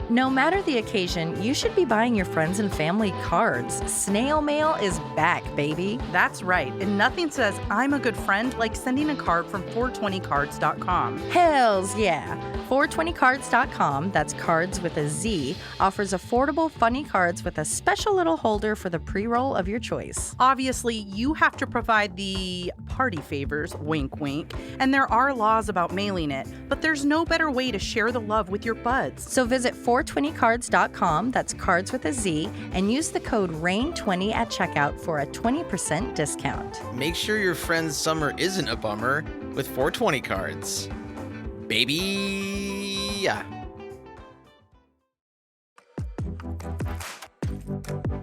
No matter the occasion, you should be buying your friends and family cards. Snail mail is back, baby. That's right, and nothing says I'm a good friend like sending a card from 420cards.com. Hells yeah! 420cards.com, that's cards with a Z, offers affordable, funny cards with a special little holder for the pre-roll of your choice. Obviously, you have to provide the party favors, wink wink, and there are laws about mailing it, but there's no better way to share the love with your buds. So visit 420cards.com, that's cards with a Z, and use the code RAIN20 at checkout for a 20% discount. Make sure your friend's summer isn't a bummer with 420 cards. Baby! Yeah.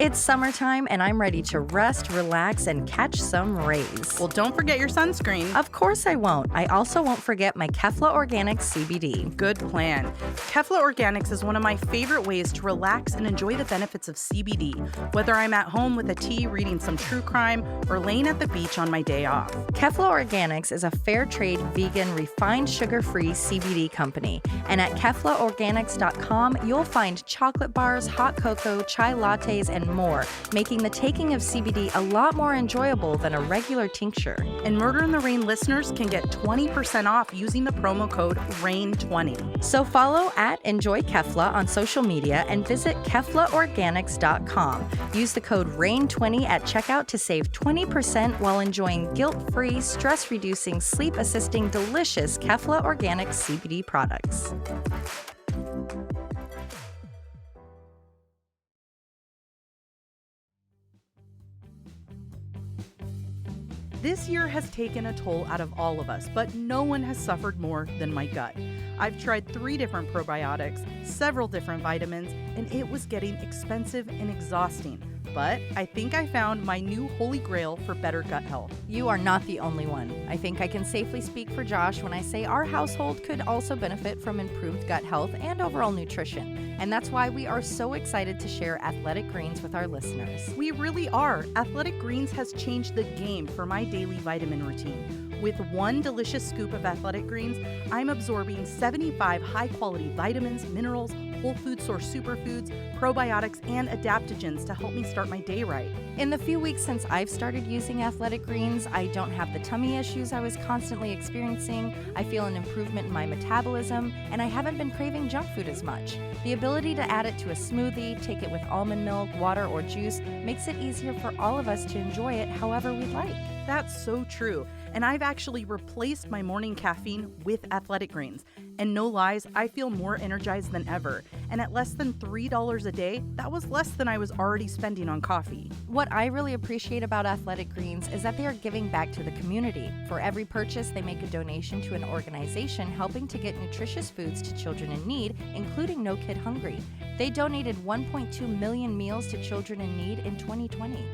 It's summertime, and I'm ready to rest, relax, and catch some rays. Well, don't forget your sunscreen. Of course I won't. I also won't forget my Kefla Organics CBD. Good plan. Kefla Organics is one of my favorite ways to relax and enjoy the benefits of CBD, whether I'm at home with a tea reading some true crime or laying at the beach on my day off. Kefla Organics is a fair trade, vegan, refined sugar-free CBD company. And at KeflaOrganics.com, you'll find chocolate bars, hot cocoa, chai lattes, and more, making the taking of CBD a lot more enjoyable than a regular tincture. And Murder in the Rain listeners can get 20% off using the promo code RAIN20. So follow at Enjoy Kefla on social media and visit KeflaOrganics.com. Use the code RAIN20 at checkout to save 20% while enjoying guilt-free, stress-reducing, sleep-assisting, delicious Kefla Organics CBD products. This year has taken a toll out of all of us, but no one has suffered more than my gut. I've tried 3 different probiotics, several different vitamins, and it was getting expensive and exhausting. But I think I found my new holy grail for better gut health. You are not the only one. I think I can safely speak for Josh when I say our household could also benefit from improved gut health and overall nutrition. And that's why we are so excited to share Athletic Greens with our listeners. We really are. Athletic Greens has changed the game for my daily vitamin routine. With 1 delicious scoop of Athletic Greens, I'm absorbing 75 high-quality vitamins, minerals, whole food source superfoods, probiotics, and adaptogens to help me start my day right. In the few weeks since I've started using Athletic Greens, I don't have the tummy issues I was constantly experiencing, I feel an improvement in my metabolism, and I haven't been craving junk food as much. The ability to add it to a smoothie, take it with almond milk, water, or juice makes it easier for all of us to enjoy it however we'd like. That's so true. And I've actually replaced my morning caffeine with Athletic Greens. And no lies, I feel more energized than ever. And at less than $3 a day, that was less than I was already spending on coffee. What I really appreciate about Athletic Greens is that they are giving back to the community. For every purchase, they make a donation to an organization helping to get nutritious foods to children in need, including No Kid Hungry. They donated 1.2 million meals to children in need in 2020.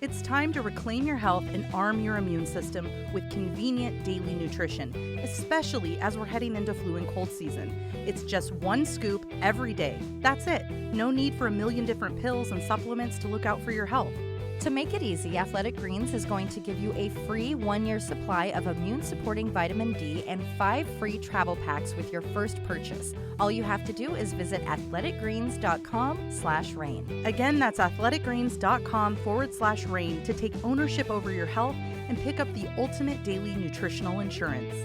It's time to reclaim your health and arm your immune system with convenient daily nutrition, especially as we're heading into flu and cold season. It's just 1 scoop every day. That's it. No need for a million different pills and supplements to look out for your health. To make it easy, Athletic Greens is going to give you a free 1-year supply of immune-supporting vitamin D and 5 free travel packs with your first purchase. All you have to do is visit athleticgreens.com/rain. Again, that's athleticgreens.com/rain to take ownership over your health and pick up the ultimate daily nutritional insurance.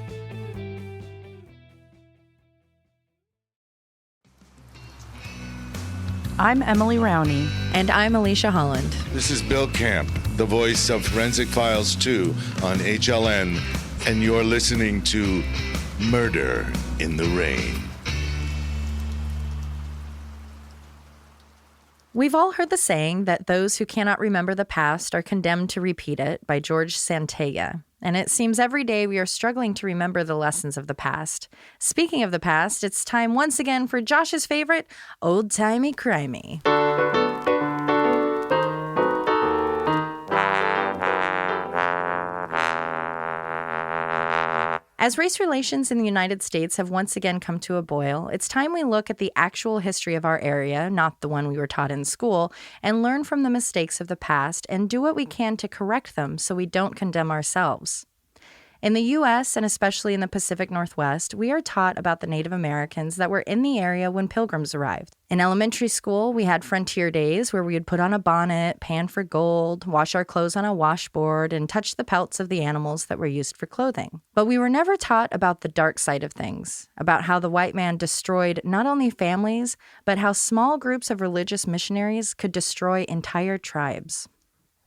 I'm Emily Rowney. And I'm Alicia Holland. This is Bill Camp, the voice of Forensic Files 2 on HLN, and you're listening to Murder in the Rain. We've all heard the saying that those who cannot remember the past are condemned to repeat it by George Santayana. And it seems every day we are struggling to remember the lessons of the past. Speaking of the past, it's time once again for Josh's favorite, old-timey crimey. As race relations in the United States have once again come to a boil, it's time we look at the actual history of our area, not the one we were taught in school, and learn from the mistakes of the past and do what we can to correct them so we don't condemn ourselves. In the U.S., and especially in the Pacific Northwest, we are taught about the Native Americans that were in the area when pilgrims arrived. In elementary school, we had frontier days where we would put on a bonnet, pan for gold, wash our clothes on a washboard, and touch the pelts of the animals that were used for clothing. But we were never taught about the dark side of things, about how the white man destroyed not only families, but how small groups of religious missionaries could destroy entire tribes.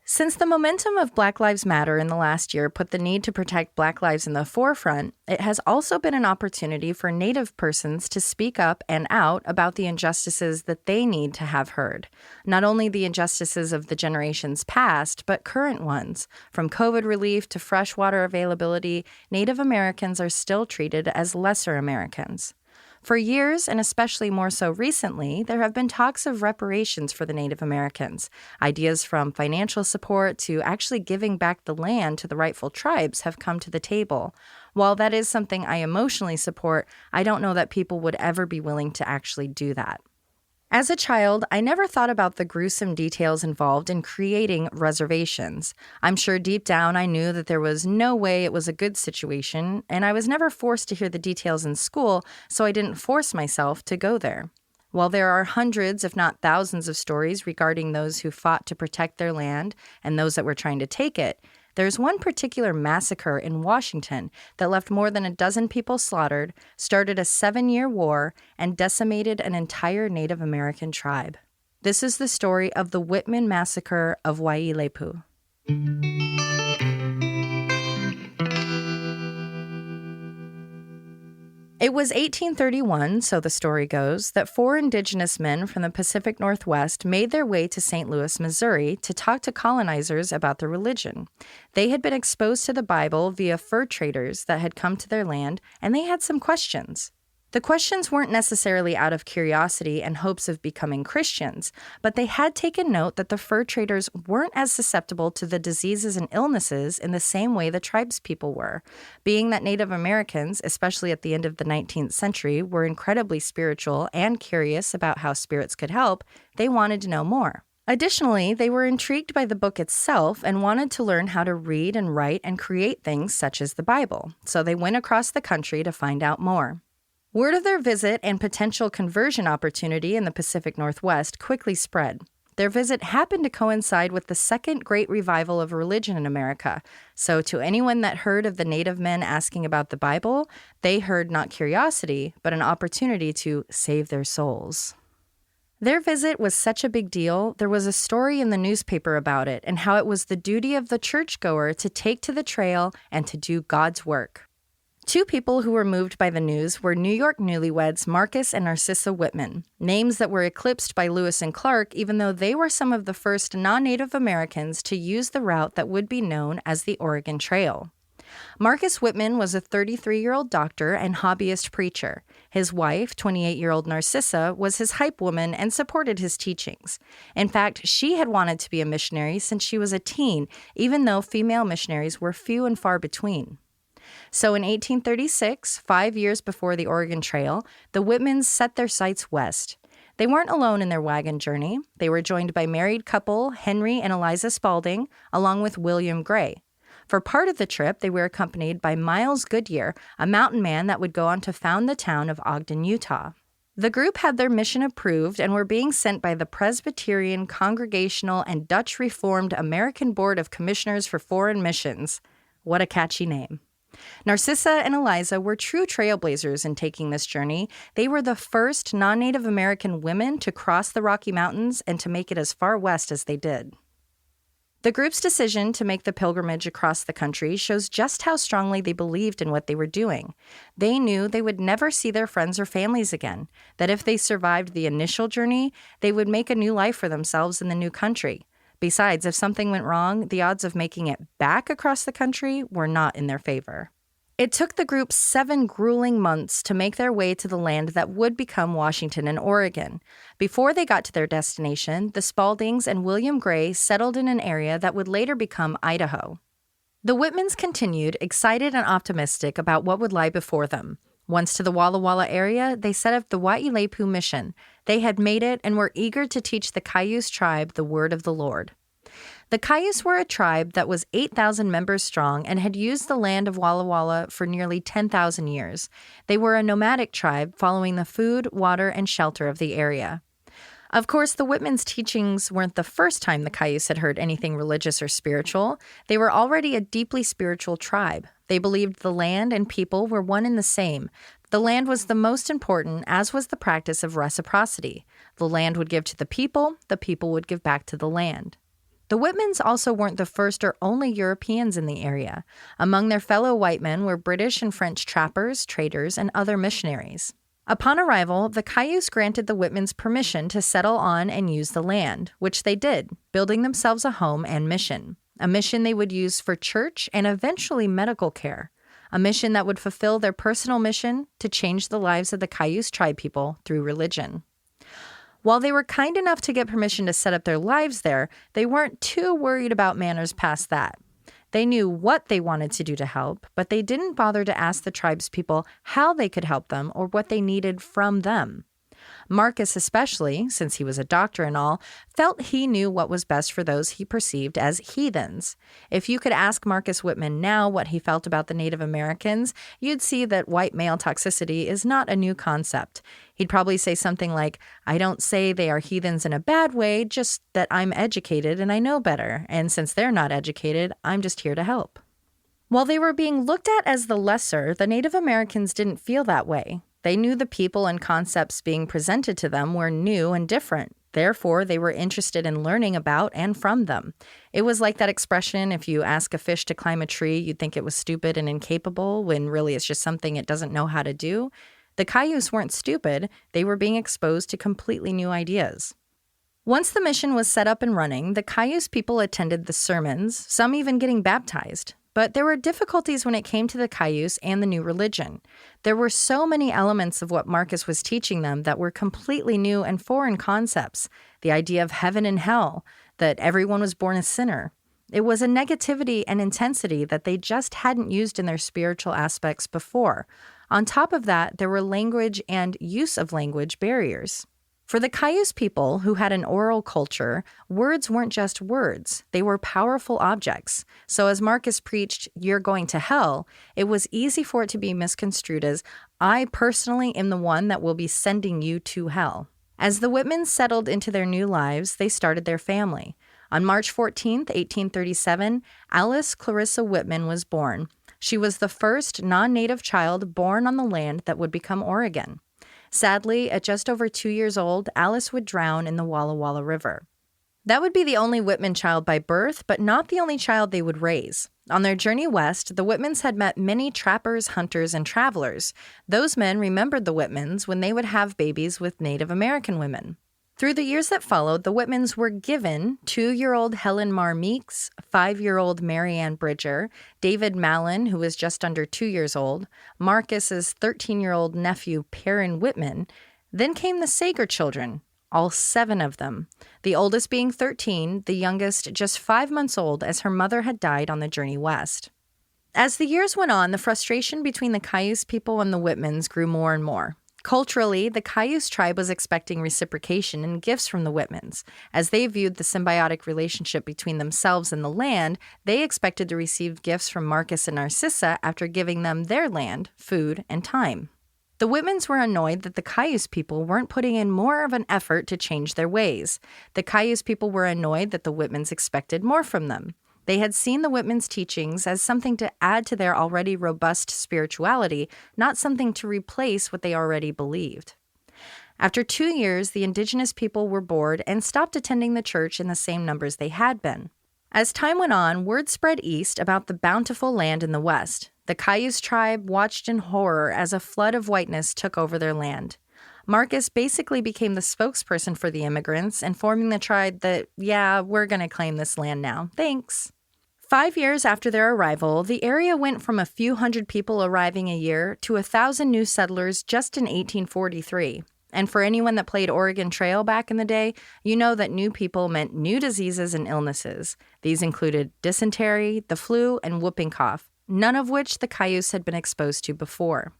Since the momentum of Black Lives Matter in the last year put the need to protect Black lives in the forefront, it has also been an opportunity for Native persons to speak up and out about the injustices that they need to have heard. Not only the injustices of the generations past, but current ones. From COVID relief to fresh water availability, Native Americans are still treated as lesser Americans. For years, and especially more so recently, there have been talks of reparations for the Native Americans. Ideas from financial support to actually giving back the land to the rightful tribes have come to the table. While that is something I emotionally support, I don't know that people would ever be willing to actually do that. As a child, I never thought about the gruesome details involved in creating reservations. I'm sure deep down I knew that there was no way it was a good situation, and I was never forced to hear the details in school, so I didn't force myself to go there. While there are hundreds, if not thousands, of stories regarding those who fought to protect their land and those that were trying to take it, there's one particular massacre in Washington that left more than a dozen people slaughtered, started a 7-year war, and decimated an entire Native American tribe. This is the story of the Whitman Massacre of waaaaaay. It was 1831, so the story goes, that 4 indigenous men from the Pacific Northwest made their way to St. Louis, Missouri, to talk to colonizers about their religion. They had been exposed to the Bible via fur traders that had come to their land, and they had some questions. The questions weren't necessarily out of curiosity and hopes of becoming Christians, but they had taken note that the fur traders weren't as susceptible to the diseases and illnesses in the same way the tribespeople were. Being that Native Americans, especially at the end of the 19th century, were incredibly spiritual and curious about how spirits could help, they wanted to know more. Additionally, they were intrigued by the book itself and wanted to learn how to read and write and create things such as the Bible, so they went across the country to find out more. Word of their visit and potential conversion opportunity in the Pacific Northwest quickly spread. Their visit happened to coincide with the second great revival of religion in America, so to anyone that heard of the Native men asking about the Bible, they heard not curiosity, but an opportunity to save their souls. Their visit was such a big deal, there was a story in the newspaper about it and how it was the duty of the churchgoer to take to the trail and to do God's work. 2 people who were moved by the news were New York newlyweds Marcus and Narcissa Whitman, names that were eclipsed by Lewis and Clark even though they were some of the first non-Native Americans to use the route that would be known as the Oregon Trail. Marcus Whitman was a 33-year-old doctor and hobbyist preacher. His wife, 28-year-old Narcissa, was his hype woman and supported his teachings. In fact, she had wanted to be a missionary since she was a teen, even though female missionaries were few and far between. So in 1836, 5 years before the Oregon Trail, the Whitmans set their sights west. They weren't alone in their wagon journey. They were joined by married couple Henry and Eliza Spalding, along with William Gray. For part of the trip, they were accompanied by Miles Goodyear, a mountain man that would go on to found the town of Ogden, Utah. The group had their mission approved and were being sent by the Presbyterian, Congregational, and Dutch Reformed American Board of Commissioners for Foreign Missions. What a catchy name. Narcissa and Eliza were true trailblazers in taking this journey. They were the first non-Native American women to cross the Rocky Mountains and to make it as far west as they did. The group's decision to make the pilgrimage across the country shows just how strongly they believed in what they were doing. They knew they would never see their friends or families again, that if they survived the initial journey, they would make a new life for themselves in the new country. Besides, if something went wrong, the odds of making it back across the country were not in their favor. It took the group 7 grueling months to make their way to the land that would become Washington and Oregon. Before they got to their destination, the Spaldings and William Gray settled in an area that would later become Idaho. The Whitmans continued, excited and optimistic about what would lie before them. Once to the Walla Walla area, they set up the waaaaaay mission. They had made it and were eager to teach the Cayuse tribe the word of the Lord. The Cayuse were a tribe that was 8,000 members strong and had used the land of Walla Walla for nearly 10,000 years. They were a nomadic tribe following the food, water, and shelter of the area. Of course, the Whitman's teachings weren't the first time the Cayuse had heard anything religious or spiritual. They were already a deeply spiritual tribe. They believed the land and people were one and the same. The land was the most important, as was the practice of reciprocity. The land would give to the people would give back to the land. The Whitmans also weren't the first or only Europeans in the area. Among their fellow white men were British and French trappers, traders, and other missionaries. Upon arrival, the Cayuse granted the Whitmans permission to settle on and use the land, which they did, building themselves a home and mission. A mission they would use for church and eventually medical care. A mission that would fulfill their personal mission to change the lives of the Cayuse tribe people through religion. While they were kind enough to get permission to set up their lives there, they weren't too worried about manners past that. They knew what they wanted to do to help, but they didn't bother to ask the tribespeople how they could help them or what they needed from them. Marcus especially, since he was a doctor and all, felt he knew what was best for those he perceived as heathens. If you could ask Marcus Whitman now what he felt about the Native Americans, you'd see that white male toxicity is not a new concept. He'd probably say something like, "I don't say they are heathens in a bad way, just that I'm educated and I know better, and since they're not educated, I'm just here to help." While they were being looked at as the lesser, the Native Americans didn't feel that way. They knew the people and concepts being presented to them were new and different. Therefore, they were interested in learning about and from them. It was like that expression, if you ask a fish to climb a tree, you'd think it was stupid and incapable, when really it's just something it doesn't know how to do. The Cayuse weren't stupid. They were being exposed to completely new ideas. Once the mission was set up and running, the Cayuse people attended the sermons, some even getting baptized. But there were difficulties when it came to the Cayuse and the new religion. There were so many elements of what Marcus was teaching them that were completely new and foreign concepts. The idea of heaven and hell, that everyone was born a sinner. It was a negativity and intensity that they just hadn't used in their spiritual aspects before. On top of that, there were language and use of language barriers. For the Cayuse people, who had an oral culture, words weren't just words. They were powerful objects. So as Marcus preached, "You're going to hell," it was easy for it to be misconstrued as, "I personally am the one that will be sending you to hell." As the Whitmans settled into their new lives, they started their family. On March 14th, 1837, Alice Clarissa Whitman was born. She was the first non-native child born on the land that would become Oregon. Sadly, at just over 2 years old, Alice would drown in the Walla Walla River. That would be the only Whitman child by birth, but not the only child they would raise. On their journey west, the Whitmans had met many trappers, hunters, and travelers. Those men remembered the Whitmans when they would have babies with Native American women. Through the years that followed, the Whitmans were given 2-year-old Helen Mar Meeks, 5-year-old Mary Ann Bridger, David Mallon, who was just under 2 years old, Marcus's 13-year-old nephew Perrin Whitman. Then came the Sager children, all 7 of them, the oldest being 13, the youngest just 5 months old as her mother had died on the journey west. As the years went on, the frustration between the Cayuse people and the Whitmans grew more and more. Culturally, the Cayuse tribe was expecting reciprocation and gifts from the Whitmans. As they viewed the symbiotic relationship between themselves and the land, they expected to receive gifts from Marcus and Narcissa after giving them their land, food, and time. The Whitmans were annoyed that the Cayuse people weren't putting in more of an effort to change their ways. The Cayuse people were annoyed that the Whitmans expected more from them. They had seen the Whitmans' teachings as something to add to their already robust spirituality, not something to replace what they already believed. After 2 years, the indigenous people were bored and stopped attending the church in the same numbers they had been. As time went on, word spread east about the bountiful land in the west. The Cayuse tribe watched in horror as a flood of whiteness took over their land. Marcus basically became the spokesperson for the immigrants, informing the tribe that, "Yeah, we're going to claim this land now. Thanks." 5 years after their arrival, the area went from a few hundred people arriving a year to 1,000 new settlers just in 1843. And for anyone that played Oregon Trail back in the day, you know that new people meant new diseases and illnesses. These included dysentery, the flu, and whooping cough, none of which the Cayuse had been exposed to before.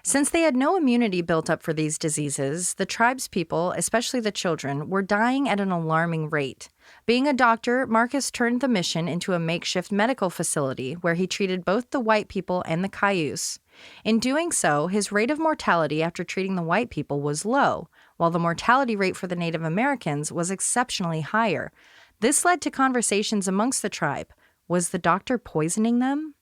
Since they had no immunity built up for these diseases, the tribespeople, especially the children, were dying at an alarming rate. Being a doctor, Marcus turned the mission into a makeshift medical facility where he treated both the white people and the Cayuse. In doing so, his rate of mortality after treating the white people was low, while the mortality rate for the Native Americans was exceptionally higher. This led to conversations amongst the tribe. Was the doctor poisoning them?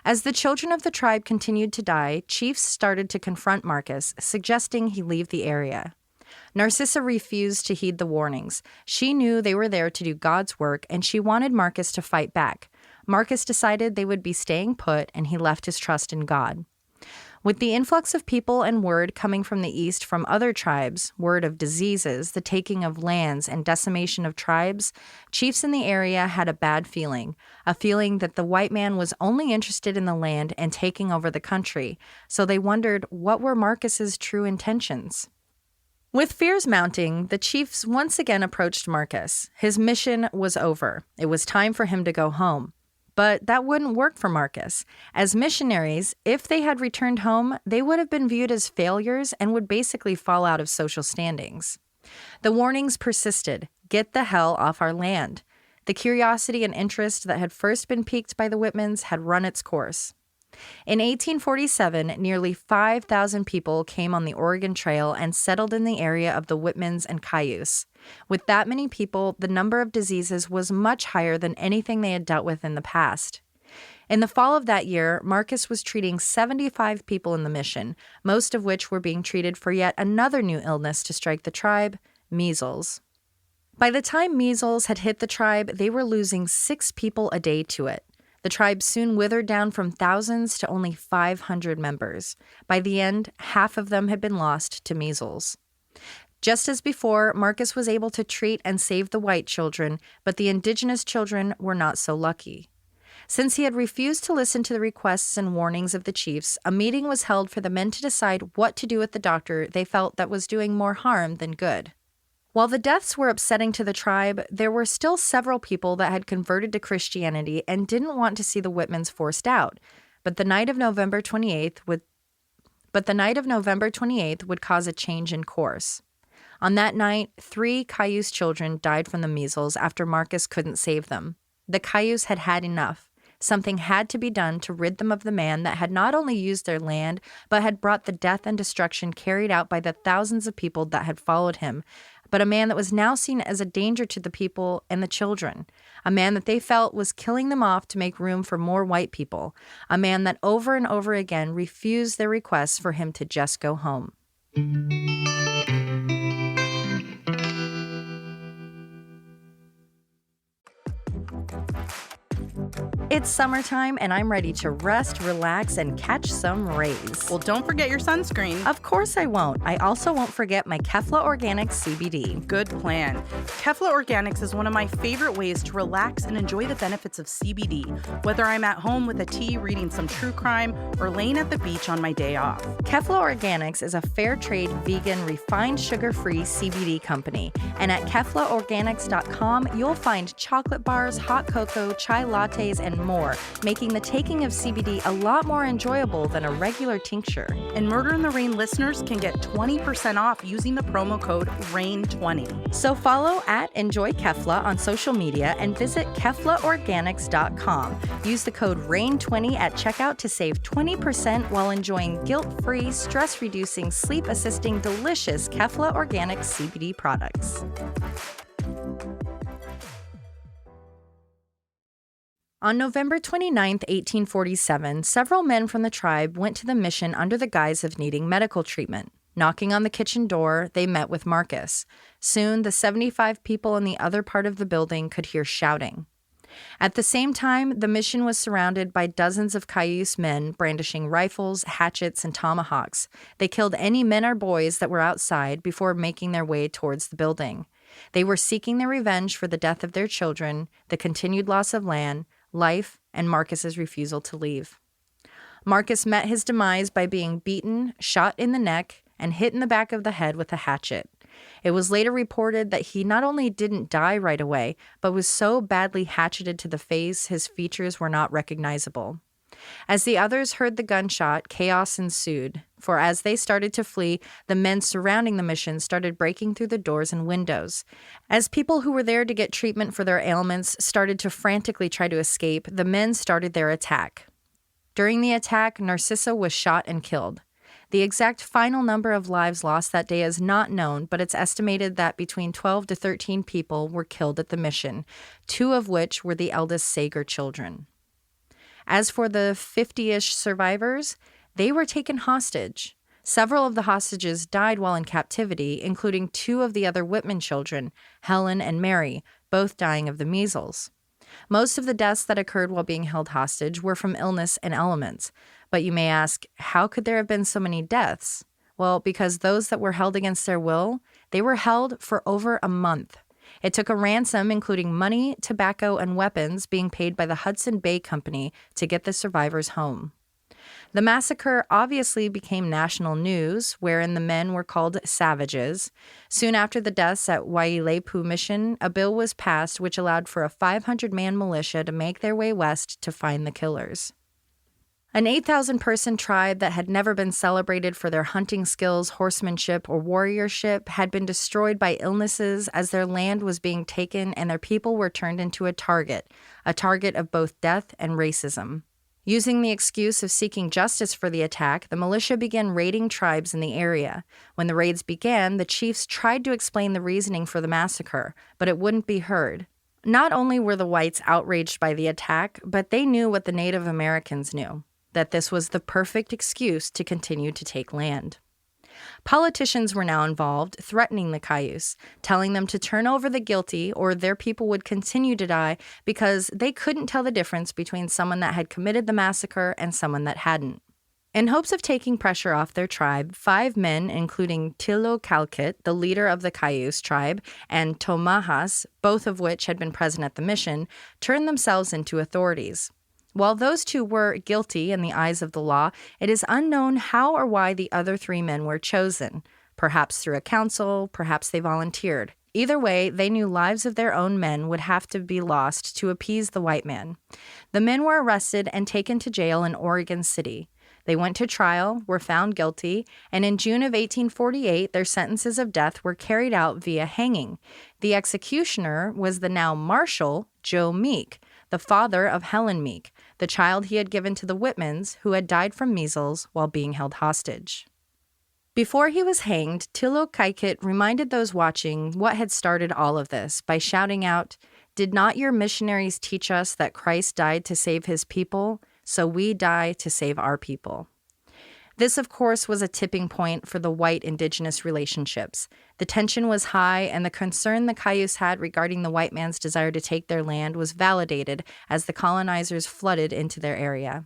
As the children of the tribe continued to die, chiefs started to confront Marcus, suggesting he leave the area. Narcissa refused to heed the warnings. She knew they were there to do God's work, and she wanted Marcus to fight back. Marcus decided they would be staying put, and he left his trust in God. With the influx of people and word coming from the east from other tribes, word of diseases, the taking of lands, and decimation of tribes, chiefs in the area had a bad feeling, a feeling that the white man was only interested in the land and taking over the country, so they wondered what were Marcus's true intentions. With fears mounting, the chiefs once again approached Marcus. His mission was over. It was time for him to go home. But that wouldn't work for Marcus. As missionaries, if they had returned home, they would have been viewed as failures and would basically fall out of social standings. The warnings persisted. Get the hell off our land. The curiosity and interest that had first been piqued by the Whitmans had run its course. In 1847, nearly 5,000 people came on the Oregon Trail and settled in the area of the Whitmans and Cayuse. With that many people, the number of diseases was much higher than anything they had dealt with in the past. In the fall of that year, Marcus was treating 75 people in the mission, most of which were being treated for yet another new illness to strike the tribe, measles. By the time measles had hit the tribe, they were losing 6 people a day to it. The tribe soon withered down from thousands to only 500 members. By the end, half of them had been lost to measles. Just as before, Marcus was able to treat and save the white children, but the indigenous children were not so lucky. Since he had refused to listen to the requests and warnings of the chiefs, a meeting was held for the men to decide what to do with the doctor they felt that was doing more harm than good. While the deaths were upsetting to the tribe, there were still several people that had converted to Christianity and didn't want to see the Whitmans forced out. But the night of November 28th would cause a change in course. On that night, 3 Cayuse children died from the measles after Marcus couldn't save them. The Cayuse had had enough. Something had to be done to rid them of the man that had not only used their land, but had brought the death and destruction carried out by the thousands of people that had followed him, but a man that was now seen as a danger to the people and the children, a man that they felt was killing them off to make room for more white people, a man that over and over again refused their requests for him to just go home. It's summertime, and I'm ready to rest, relax, and catch some rays. Well, don't forget your sunscreen. Of course I won't. I also won't forget my Kefla Organics CBD. Good plan. Kefla Organics is one of my favorite ways to relax and enjoy the benefits of CBD, whether I'm at home with a tea reading some true crime or laying at the beach on my day off. Kefla Organics is a fair trade, vegan, refined sugar-free CBD company. And at KeflaOrganics.com, you'll find chocolate bars, hot cocoa, chai lattes, and more, making the taking of CBD a lot more enjoyable than a regular tincture. And Murder in the Rain listeners can get 20% off using the promo code RAIN20. So follow at Enjoy Kefla on social media and visit KeflaOrganics.com. Use the code RAIN20 at checkout to save 20% while enjoying guilt-free, stress-reducing, sleep-assisting, delicious Kefla Organics CBD products. On November 29, 1847, several men from the tribe went to the mission under the guise of needing medical treatment. Knocking on the kitchen door, they met with Marcus. Soon, the 75 people in the other part of the building could hear shouting. At the same time, the mission was surrounded by dozens of Cayuse men brandishing rifles, hatchets, and tomahawks. They killed any men or boys that were outside before making their way towards the building. They were seeking their revenge for the death of their children, the continued loss of land, life, and Marcus's refusal to leave. Marcus met his demise by being beaten, shot in the neck, and hit in the back of the head with a hatchet. It was later reported that he not only didn't die right away, but was so badly hatcheted to the face his features were not recognizable. As the others heard the gunshot, chaos ensued, for as they started to flee, the men surrounding the mission started breaking through the doors and windows. As people who were there to get treatment for their ailments started to frantically try to escape, the men started their attack. During the attack, Narcissa was shot and killed. The exact final number of lives lost that day is not known, but it's estimated that between 12 to 13 people were killed at the mission, 2 of which were the eldest Sager children. As for the 50-ish survivors, they were taken hostage. Several of the hostages died while in captivity, including 2 of the other Whitman children, Helen and Mary, both dying of the measles. Most of the deaths that occurred while being held hostage were from illness and elements. But you may ask, how could there have been so many deaths? Well, because those that were held against their will, they were held for over a month. It took a ransom, including money, tobacco, and weapons, being paid by the Hudson Bay Company to get the survivors home. The massacre obviously became national news, wherein the men were called savages. Soon after the deaths at Waaaaaay Mission, a bill was passed which allowed for a 500-man militia to make their way west to find the killers. An 8,000-person tribe that had never been celebrated for their hunting skills, horsemanship, or warriorship had been destroyed by illnesses as their land was being taken and their people were turned into a target of both death and racism. Using the excuse of seeking justice for the attack, the militia began raiding tribes in the area. When the raids began, the chiefs tried to explain the reasoning for the massacre, but it wouldn't be heard. Not only were the whites outraged by the attack, but they knew what the Native Americans knew, that this was the perfect excuse to continue to take land. Politicians were now involved, threatening the Cayuse, telling them to turn over the guilty or their people would continue to die because they couldn't tell the difference between someone that had committed the massacre and someone that hadn't. In hopes of taking pressure off their tribe, 5 men, including Tilo-Calkit, the leader of the Cayuse tribe, and Tomahas, both of which had been present at the mission, turned themselves into authorities. While those 2 were guilty in the eyes of the law, it is unknown how or why the other 3 men were chosen. Perhaps through a council, perhaps they volunteered. Either way, they knew lives of their own men would have to be lost to appease the white man. The men were arrested and taken to jail in Oregon City. They went to trial, were found guilty, and in June of 1848, their sentences of death were carried out via hanging. The executioner was the now Marshal, Joe Meek, the father of Helen Meek, the child he had given to the Whitmans, who had died from measles while being held hostage. Before he was hanged, Tilo-Calkit reminded those watching what had started all of this by shouting out, "Did not your missionaries teach us that Christ died to save his people? So we die to save our people." This, of course, was a tipping point for the white indigenous relationships. The tension was high, and the concern the Cayuse had regarding the white man's desire to take their land was validated as the colonizers flooded into their area.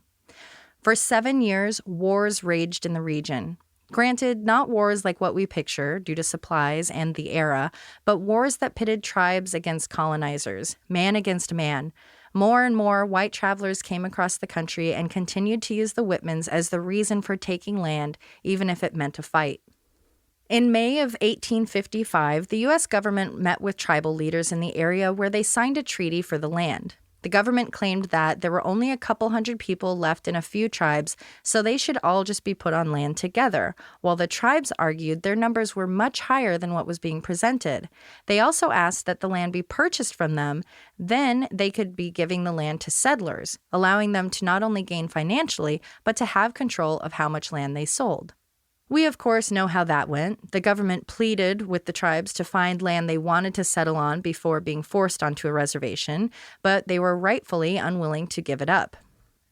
For 7 years, wars raged in the region. Granted, not wars like what we picture due to supplies and the era, but wars that pitted tribes against colonizers, man against man. More and more white travelers came across the country and continued to use the Whitmans as the reason for taking land, even if it meant a fight. In May of 1855, the U.S. government met with tribal leaders in the area where they signed a treaty for the land. The government claimed that there were only a couple hundred people left in a few tribes, so they should all just be put on land together, while the tribes argued their numbers were much higher than what was being presented. They also asked that the land be purchased from them, then they could be giving the land to settlers, allowing them to not only gain financially, but to have control of how much land they sold. We, of course, know how that went. The government pleaded with the tribes to find land they wanted to settle on before being forced onto a reservation, but they were rightfully unwilling to give it up.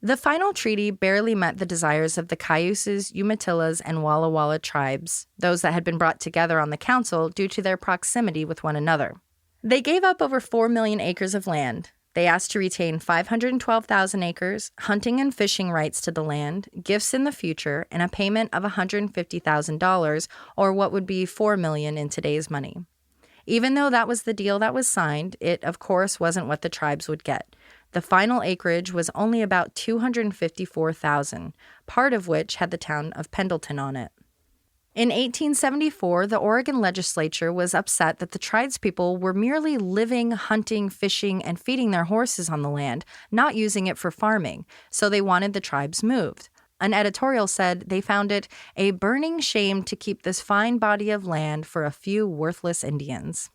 The final treaty barely met the desires of the Cayuses, Umatillas, and Walla Walla tribes, those that had been brought together on the council due to their proximity with one another. They gave up over 4 million acres of land. They asked to retain 512,000 acres, hunting and fishing rights to the land, gifts in the future, and a payment of $150,000, or what would be $4 million in today's money. Even though that was the deal that was signed, it, of course, wasn't what the tribes would get. The final acreage was only about 254,000, part of which had the town of Pendleton on it. In 1874, the Oregon legislature was upset that the tribespeople were merely living, hunting, fishing, and feeding their horses on the land, not using it for farming, so they wanted the tribes moved. An editorial said they found it a burning shame to keep this fine body of land for a few worthless Indians.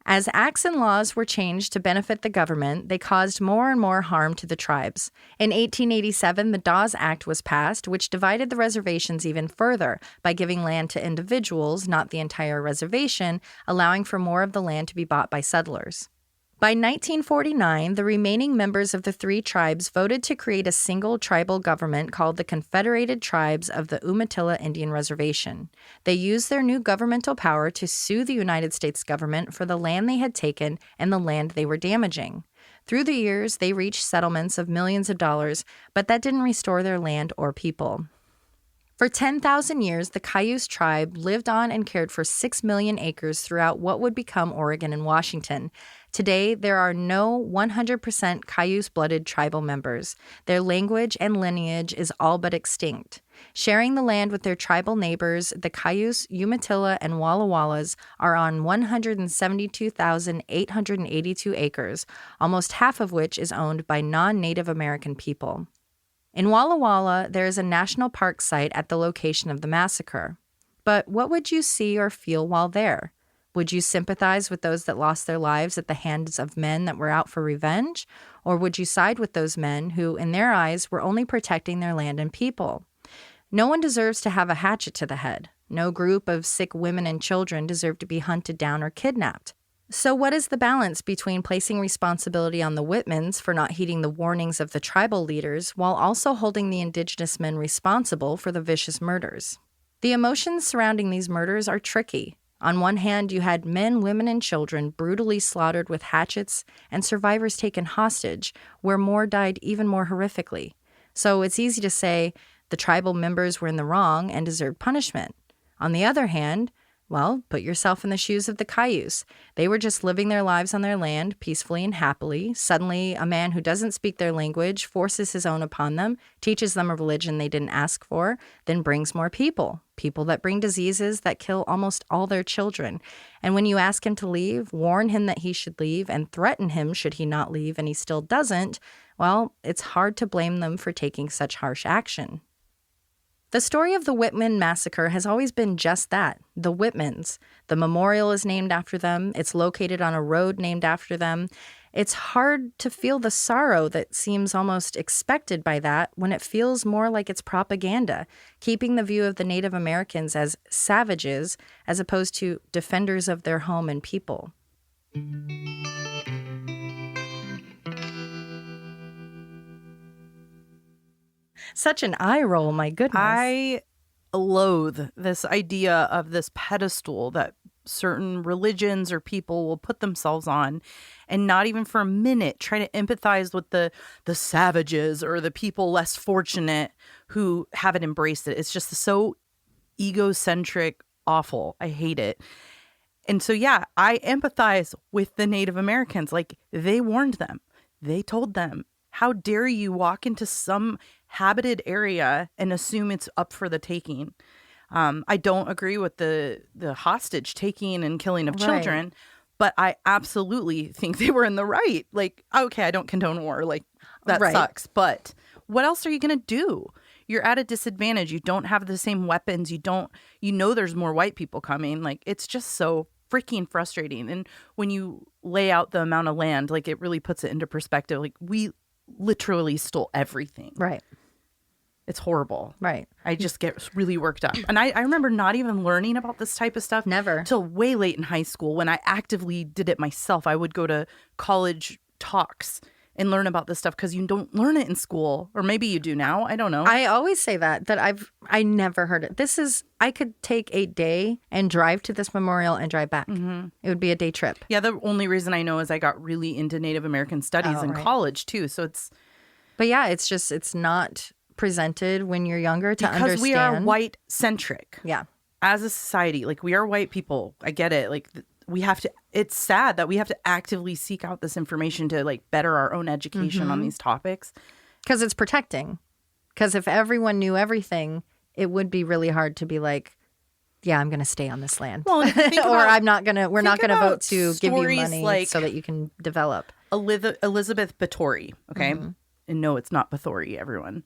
As acts and laws were changed to benefit the government, they caused more and more harm to the tribes. In 1887, the Dawes Act was passed, which divided the reservations even further by giving land to individuals, not the entire reservation, allowing for more of the land to be bought by settlers. By 1949, the remaining members of the three tribes voted to create a single tribal government called the Confederated Tribes of the Umatilla Indian Reservation. They used their new governmental power to sue the United States government for the land they had taken and the land they were damaging. Through the years, they reached settlements of millions of dollars, but that didn't restore their land or people. For 10,000 years, the Cayuse tribe lived on and cared for 6 million acres throughout what would become Oregon and Washington. Today, there are no 100% Cayuse-blooded tribal members. Their language and lineage is all but extinct. Sharing the land with their tribal neighbors, the Cayuse, Umatilla, and Walla Wallas are on 172,882 acres, almost half of which is owned by non-Native American people. In Walla Walla, there is a national park site at the location of the massacre. But what would you see or feel while there? Would you sympathize with those that lost their lives at the hands of men that were out for revenge? Or would you side with those men who, in their eyes, were only protecting their land and people? No one deserves to have a hatchet to the head. No group of sick women and children deserve to be hunted down or kidnapped. So what is the balance between placing responsibility on the Whitmans for not heeding the warnings of the tribal leaders while also holding the indigenous men responsible for the vicious murders? The emotions surrounding these murders are tricky. On one hand, you had men, women, and children brutally slaughtered with hatchets and survivors taken hostage, where more died even more horrifically. So it's easy to say the tribal members were in the wrong and deserved punishment. On the other hand, well, put yourself in the shoes of the Cayuse. They were just living their lives on their land peacefully and happily. Suddenly, a man who doesn't speak their language forces his own upon them, teaches them a religion they didn't ask for, then brings more people that bring diseases that kill almost all their children. And when you ask him to leave, warn him that he should leave, and threaten him should he not leave and he still doesn't, well, it's hard to blame them for taking such harsh action. The story of the Whitman massacre has always been just that, the Whitmans. The memorial is named after them. It's located on a road named after them. It's hard to feel the sorrow that seems almost expected by that when it feels more like it's propaganda, keeping the view of the Native Americans as savages as opposed to defenders of their home and people. Such an eye roll, my goodness. I loathe this idea of this pedestal that certain religions or people will put themselves on and not even for a minute try to empathize with the savages or the people less fortunate who haven't embraced it. It's just so egocentric, awful. I hate it. And so, yeah, I empathize with the Native Americans. Like, they warned them. They told them, how dare you walk into some habited area and assume it's up for the taking. I don't agree with the hostage taking and killing of children, but I absolutely think they were in the right. Like, okay, I don't condone war. Like, that sucks. But what else are you going to do? You're at a disadvantage. You don't have the same weapons. You know there's more white people coming. Like, it's just so freaking frustrating. And when you lay out the amount of land, like, it really puts it into perspective. Like, we literally stole everything. Right. It's horrible. Right. I just get really worked up. And I remember not even learning about this type of stuff. Never. Till way late in high school when I actively did it myself. I would go to college talks and learn about this stuff because you don't learn it in school. Or maybe you do now. I don't know. I always say that I never heard it. I could take a day and drive to this memorial and drive back. Mm-hmm. It would be a day trip. Yeah, the only reason I know is I got really into Native American studies in college too. So it's... But yeah, it's not presented when you're younger to understand. Because we are white-centric. Yeah. As a society, like, we are white people. I get it. Like, we have to, it's sad that we have to actively seek out this information to, like, better our own education on these topics. Because it's protecting. Because if everyone knew everything, it would be really hard to be like, yeah, I'm going to stay on this land. Well, and if you think or about- I'm not going to, we're not think going to vote about to give you stories money like- so that you can develop. Elizabeth Bathory, okay? Mm-hmm. And no, it's not Bathory, everyone.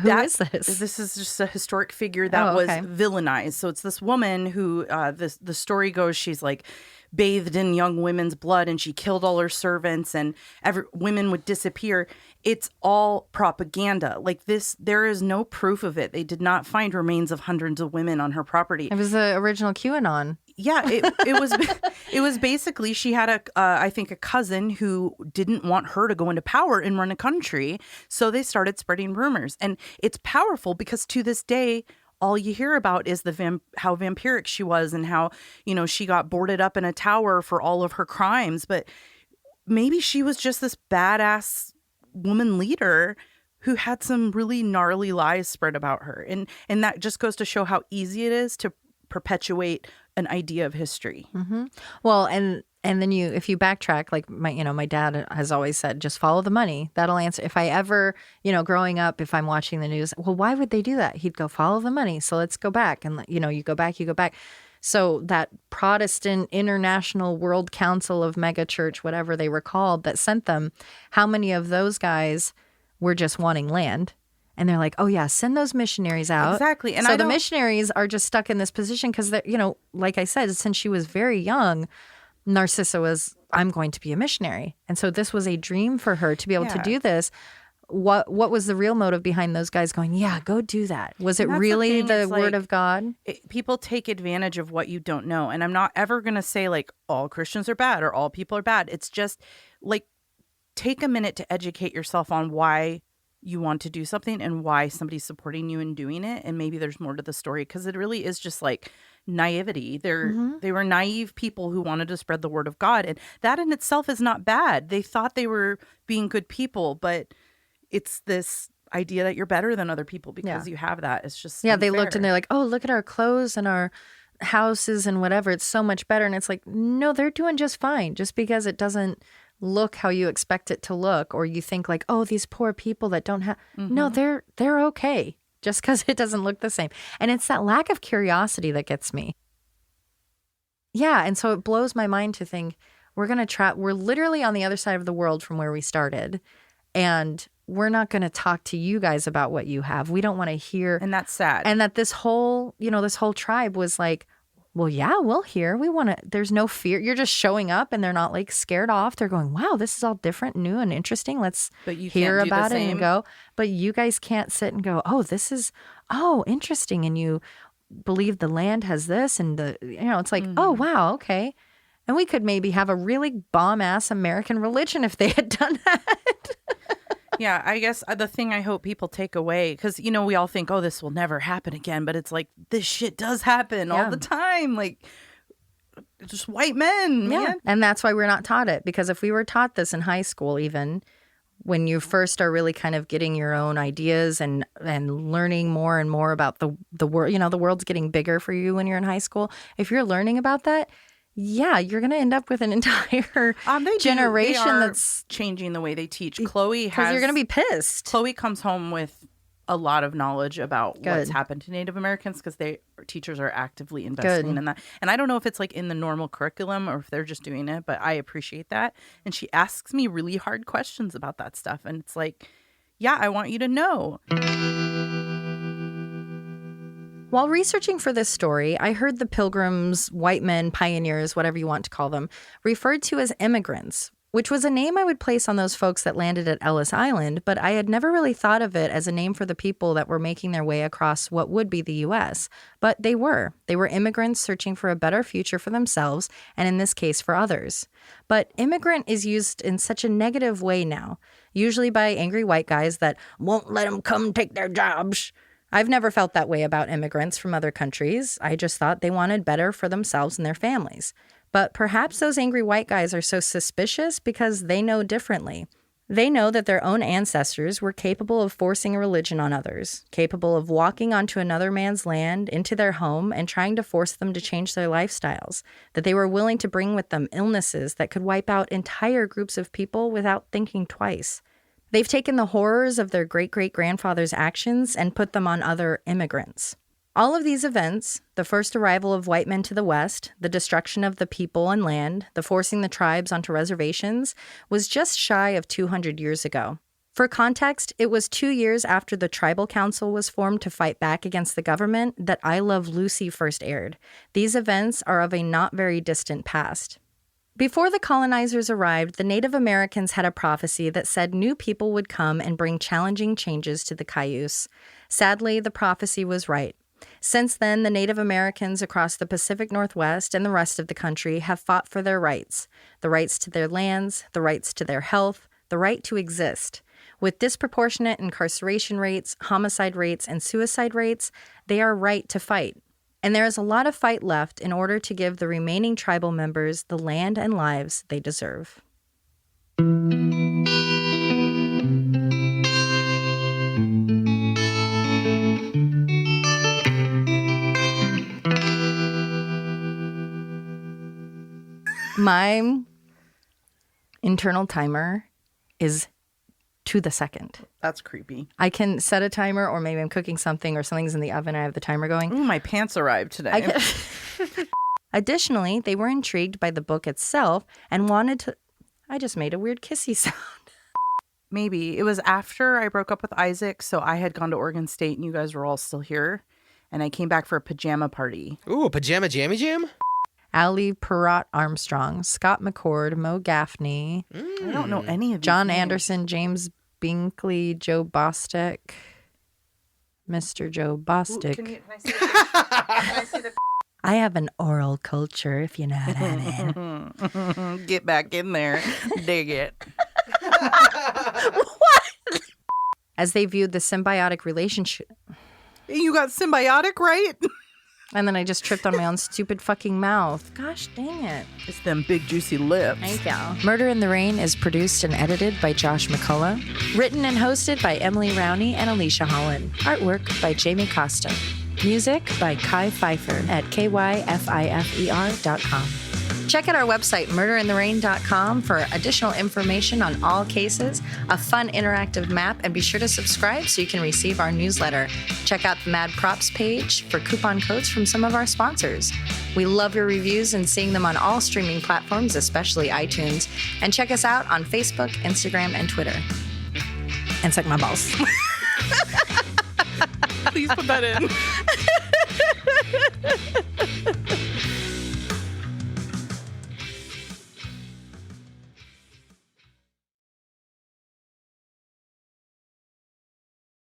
Who is this? This is just a historic figure that Oh, okay. was villainized. So it's this woman who, the story goes, she's like bathed in young women's blood and she killed all her servants and women would disappear. It's all propaganda. Like this, there is no proof of it. They did not find remains of hundreds of women on her property. It was the original QAnon. Yeah, it was basically she had I think a cousin who didn't want her to go into power and run a country, so they started spreading rumors, and it's powerful because to this day all you hear about is how vampiric she was and how she got boarded up in a tower for all of her crimes, but maybe she was just this badass woman leader who had some really gnarly lies spread about her, and that just goes to show how easy it is to perpetuate an idea of history. Mm-hmm. Well, and then if you backtrack, like my dad has always said, just follow the money. That'll answer. If I ever, growing up, if I'm watching the news, well, why would they do that? He'd go, follow the money. So let's go back. And, you go back. So that Protestant International World Council of Megachurch, whatever they were called, that sent them, how many of those guys were just wanting land? And they're like, oh, yeah, send those missionaries out. Exactly. And so the missionaries are just stuck in this position because, like I said, since she was very young, Narcissa was, I'm going to be a missionary. And so this was a dream for her to be able to do this. What was the real motive behind those guys going, yeah, go do that? Was it really the word of God? People take advantage of what you don't know. And I'm not ever going to say like all Christians are bad or all people are bad. It's just like take a minute to educate yourself on why you want to do something and why somebody's supporting you in doing it. And maybe there's more to the story because it really is just like naivety. They were naive people who wanted to spread the word of God. And that in itself is not bad. They thought they were being good people, but it's this idea that you're better than other people because you have that. It's just they unfair. looked and they're like, oh, look at our clothes and our houses and whatever. It's so much better. And it's like, no, they're doing just fine. Just because it doesn't look how you expect it to look, or you think like, oh, these poor people that don't have, no, they're okay just because it doesn't look the same. And it's that lack of curiosity that gets me. Yeah. And so it blows my mind to think we're literally on the other side of the world from where we started. And we're not going to talk to you guys about what you have. We don't want to hear. And that's sad. And that this whole tribe was like, well, yeah, we'll hear. We want to, there's no fear. You're just showing up and they're not like scared off. They're going, wow, this is all different, new and interesting. Let's hear about it and go. But you guys can't sit and go, oh, this is, interesting. And you believe the land has this and it's like, oh, wow, okay. And we could maybe have a really bomb-ass American religion if they had done that. Yeah, I guess the thing I hope people take away, because, we all think, oh, this will never happen again. But it's like, this shit does happen all the time. Like, just white men, man. And that's why we're not taught it. Because if we were taught this in high school, even when you first are really kind of getting your own ideas and learning more and more about the world, the world's getting bigger for you when you're in high school. If you're learning about that, you're going to end up with an entire generation that's changing the way they teach. Chloe has, because you're going to be pissed. Chloe comes home with a lot of knowledge about what's happened to Native Americans because teachers are actively investing in that. And I don't know if it's like in the normal curriculum or if they're just doing it, but I appreciate that. And she asks me really hard questions about that stuff. And it's like, yeah, I want you to know. While researching for this story, I heard the Pilgrims, Whitmen, pioneers, whatever you want to call them, referred to as immigrants, which was a name I would place on those folks that landed at Ellis Island, but I had never really thought of it as a name for the people that were making their way across what would be the U.S. But they were. They were immigrants searching for a better future for themselves, and in this case, for others. But immigrant is used in such a negative way now, usually by angry white guys that won't let them come take their jobs. I've never felt that way about immigrants from other countries. I just thought they wanted better for themselves and their families. But perhaps those angry white guys are so suspicious because they know differently. They know that their own ancestors were capable of forcing a religion on others, capable of walking onto another man's land, into their home, and trying to force them to change their lifestyles, that they were willing to bring with them illnesses that could wipe out entire groups of people without thinking twice. They've taken the horrors of their great-great-grandfather's actions and put them on other immigrants. All of these events, the first arrival of white men to the West, the destruction of the people and land, the forcing the tribes onto reservations, was just shy of 200 years ago. For context, it was 2 years after the Tribal Council was formed to fight back against the government that I Love Lucy first aired. These events are of a not very distant past. Before the colonizers arrived, the Native Americans had a prophecy that said new people would come and bring challenging changes to the Cayuse. Sadly, the prophecy was right. Since then, the Native Americans across the Pacific Northwest and the rest of the country have fought for their rights. The rights to their lands, the rights to their health, the right to exist. With disproportionate incarceration rates, homicide rates, and suicide rates, they are right to fight. And there is a lot of fight left in order to give the remaining tribal members the land and lives they deserve. My internal timer is to the second. That's creepy. I can set a timer, or maybe I'm cooking something or something's in the oven. I have the timer going. Ooh, my pants arrived today. Additionally, they were intrigued by the book itself and wanted to... I just made a weird kissy sound. Maybe. It was after I broke up with Isaac, so I had gone to Oregon State and you guys were all still here. And I came back for a pajama party. Ooh, pajama jammy jam? Ali Perrott Armstrong, Scott McCord, Mo Gaffney, I don't know any of these John names. Anderson, James Binkley, Joe Bostic, Mr. Joe Bostic. Can I see the I have an oral culture, if you know what I mean. Get back in there. Dig it. What? As they viewed the symbiotic relationship. You got symbiotic, right? And then I just tripped on my own stupid fucking mouth. Gosh dang it. It's them big juicy lips. Thank you. Murder in the Rain is produced and edited by Josh McCullough. Written and hosted by Emily Rowney and Alicia Holland. Artwork by Jamie Costa. Music by Kai Pfeiffer at kyfifer.com. Check out our website, murderintherain.com, for additional information on all cases, a fun interactive map, and be sure to subscribe so you can receive our newsletter. Check out the Mad Props page for coupon codes from some of our sponsors. We love your reviews and seeing them on all streaming platforms, especially iTunes. And check us out on Facebook, Instagram, and Twitter. And suck my balls. Please put that in.